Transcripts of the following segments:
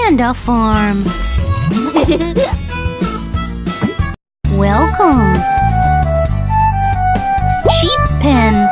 Panda Farm. Welcome. Sheep pen.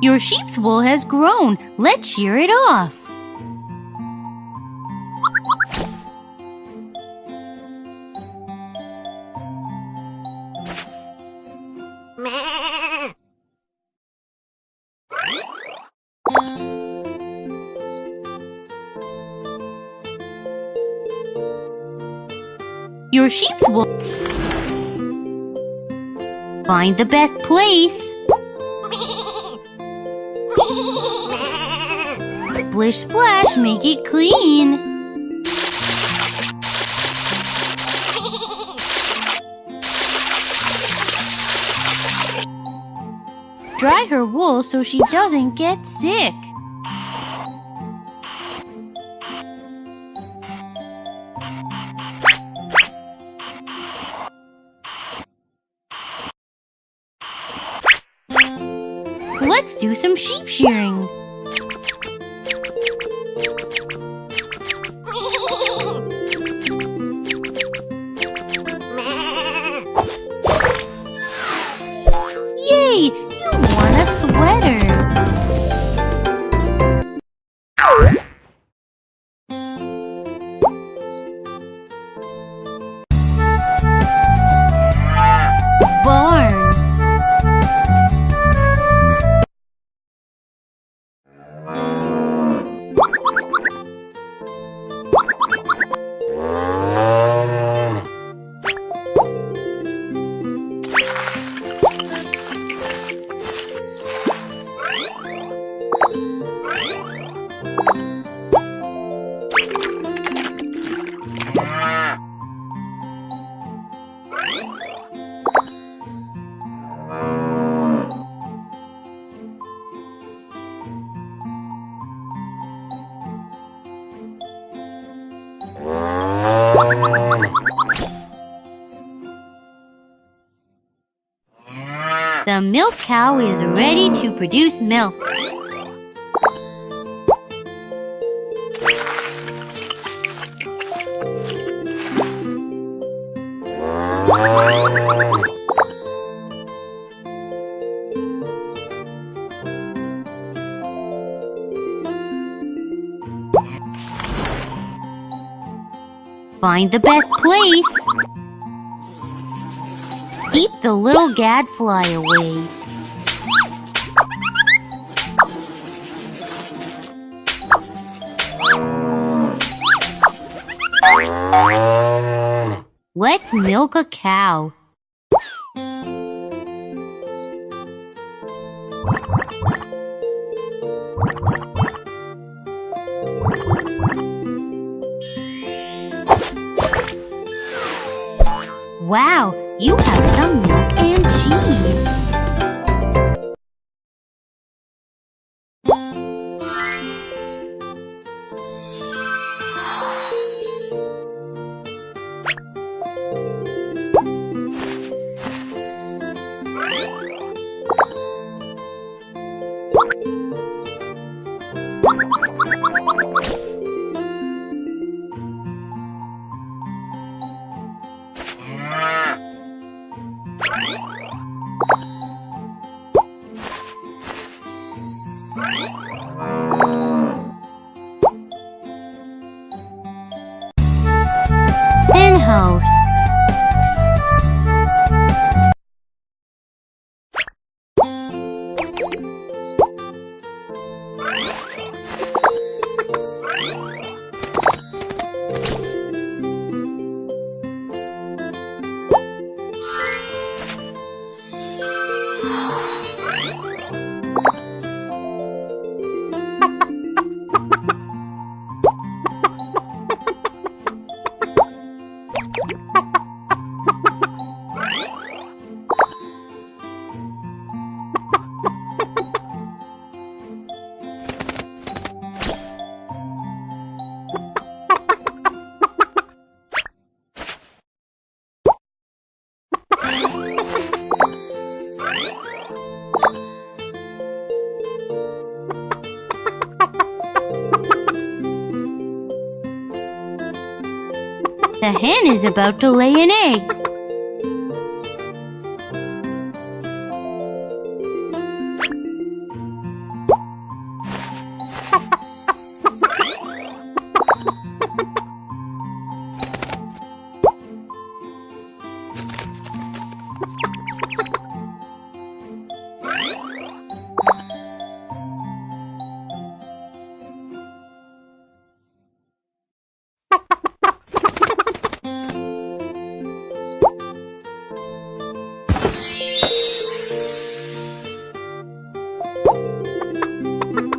Your sheep's wool has grown. Let's shear it off. Your sheep's wool. Find the best place. Splish splash, make it clean. Dry her wool so she doesn't get sick. Let's do some sheep shearing. Yay! You won a sweater! Barn. The milk cow is ready to produce milk. Find the best place. Keep the little gadfly away. Let's milk a cow. Wow, you have some milk and cheese. Mouse. The hen is about to lay an egg.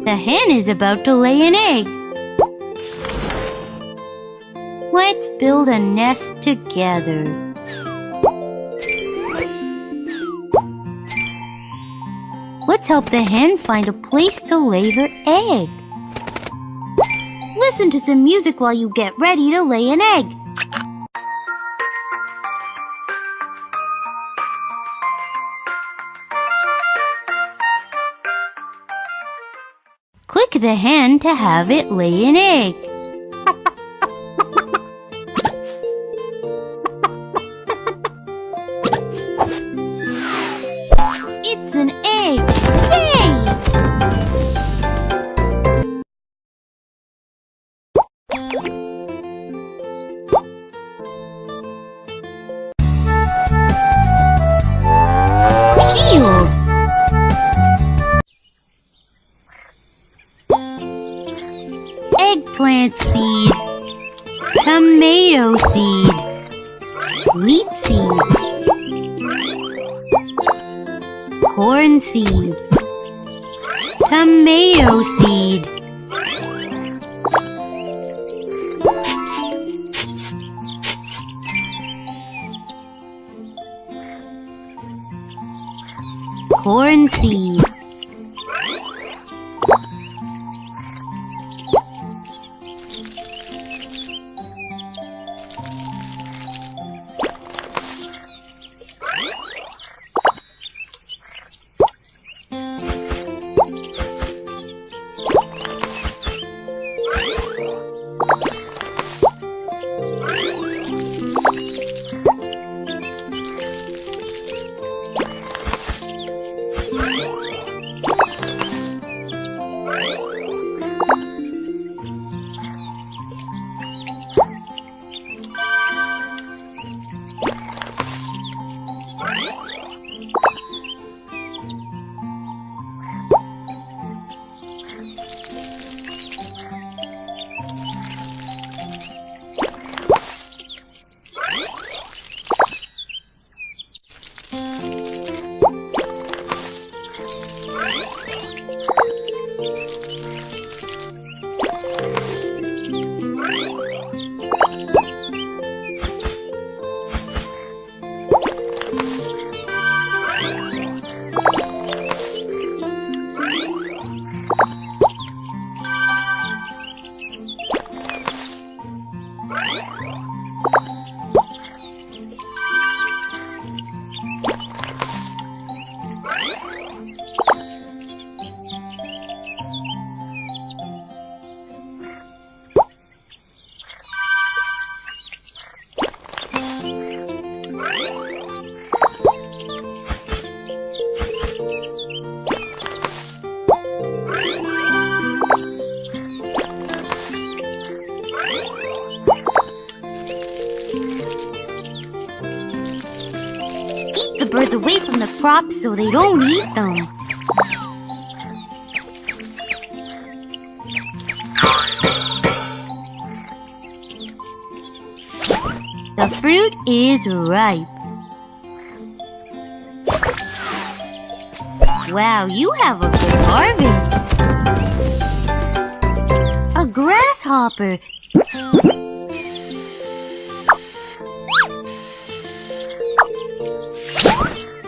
The hen is about to lay an egg. Let's build a nest together. Let's help the hen find a place to lay her egg. Listen to some music while you get ready to lay an egg. Click the hen to have it lay an egg. It's an egg! Yay! Peeled! Eggplant seed, tomato seed, wheat seed, corn seed, tomato seed, corn seed, the birds away from the crops so they don't eat them. The fruit is ripe. Wow, you have a good harvest. A grasshopper.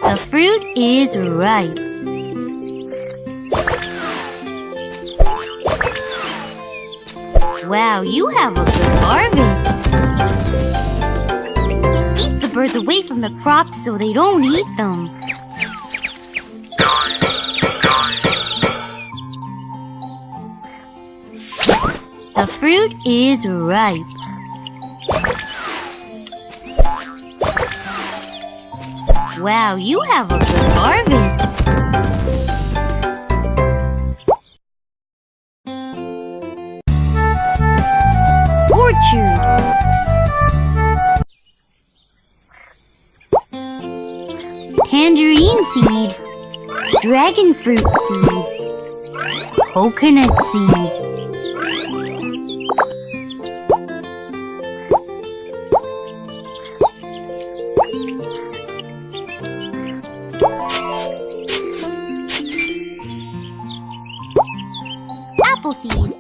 The fruit is ripe. Wow, you have a good harvest. Keep the birds away from the crops so they don't eat them. The fruit is ripe. Wow, you have a good harvest. Orchard. Tangerine seed. Dragon fruit seed. Coconut seed. Apple seed.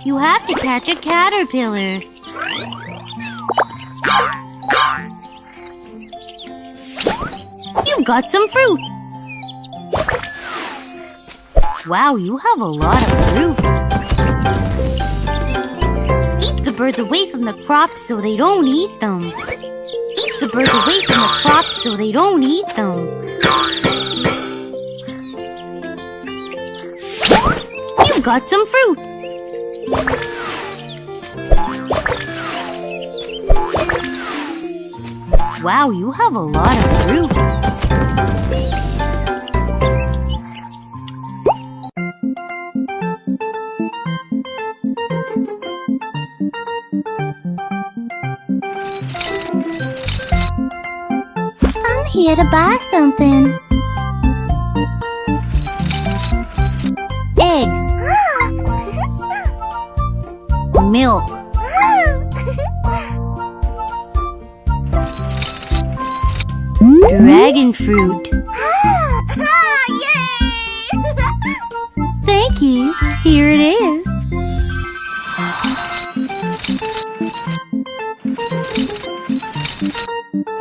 You have to catch a caterpillar. You've got some fruit. Wow, you have a lot of fruit. Keep the birds away from the crops so they don't eat them. Keep the birds away from the crops so they don't eat them. You've got some fruit. Wow, you have a lot of fruit. I'm here to buy something. Egg. Milk. Dragon fruit. Thank you. Here it is.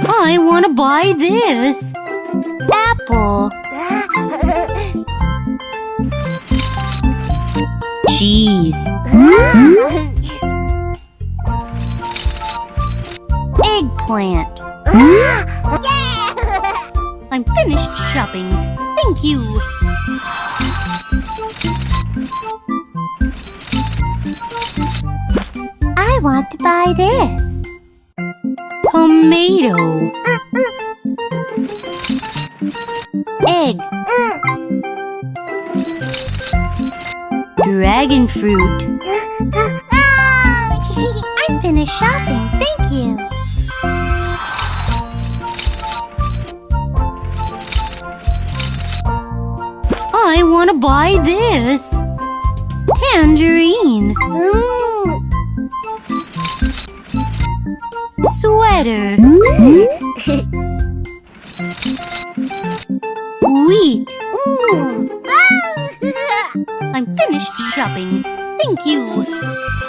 I want to buy this. Apple. Cheese. Eggplant. I'm finished shopping. Thank you. I want to buy this. Tomato. Egg. dragon fruit. I'm finished shopping, thank you. I want to buy this. Tangerine. Sweater. Wheat. I'm finished shopping. Thank you.